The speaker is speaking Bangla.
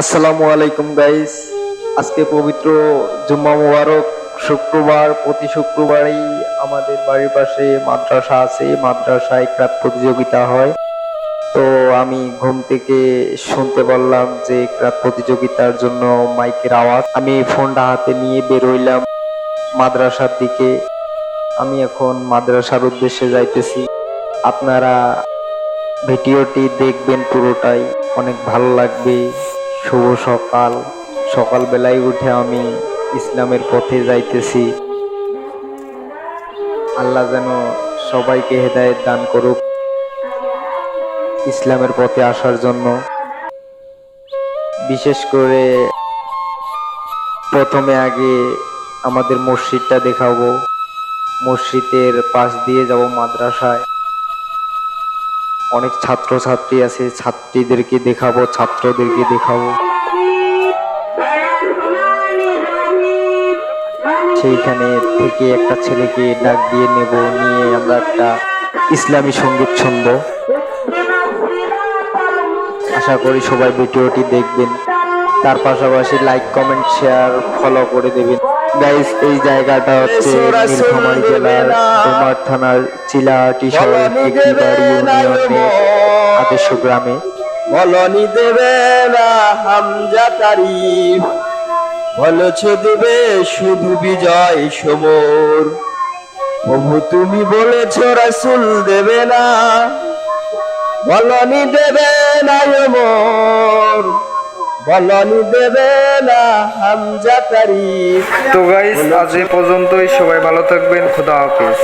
আসসালামু আলাইকুম গাইস। আজকে পবিত্র জুম্মা মুবারক শুক্রবার। প্রতি শুক্রবারই আমাদের বাড়ির পাশে মাদ্রাসা আছে, মাদ্রাসায় ক্রাত প্রতিযোগিতা হয়। তো আমি ঘুম থেকে শুনতে পারলাম যে ক্রাত প্রতিযোগিতার জন্য মাইকের আওয়াজ। আমি ফোনটা হাতে নিয়ে বের হইলাম মাদ্রাসার দিকে। আমি এখন মাদ্রাসার উদ্দেশ্যে যাইতেছি। আপনারা ভিডিওটি দেখবেন পুরোটাই, অনেক ভালো লাগবে। শুভ সকাল। সকালবেলায় উঠে আমি ইসলামের পথে যাইতেছি। আল্লাহ যেন সবাইকে হেদায়েত দান করুক ইসলামের পথে আসার জন্য। বিশেষ করে প্রথমে আগে আমাদের মসজিদটা দেখাবো। মসজিদের পাশ দিয়ে যাব মাদ্রাসায়। অনেক ছাত্র ছাত্রী আছে, ছাত্রীদেরকে দেখাবো, ছাত্রদেরকে দেখাবো। সেইখানে থেকে একটা ছেলেকে ডাক দিয়ে নেব, নিয়ে আমরা একটা ইসলামী সঙ্গীত শুনবো। আশা করি সবাই ভিডিওটি দেখবেন, তার পাশাপাশি লাইক কমেন্ট শেয়ার ফলো করে দেবেন গাইস। এই জায়গাটা হচ্ছে নীলফামারী জেলার ডোমার থানার চিলাহাটি শহরের একটি বাড়ি ইউনিয়নে আদর্শ গ্রামে। বলনি দেবে না হামজা তারিফ, বলেছ দেবে শুধু বিজয় সমর। প্রভু তুমি বলেছ রাসূল দেবে না, বলনি দেবে না ওমর, বলনি দেবে না হামজা তারিফ। তো গাইস আজ এ পর্যন্তই, সবাই ভালো থাকবেন, খোদা হাফেজ।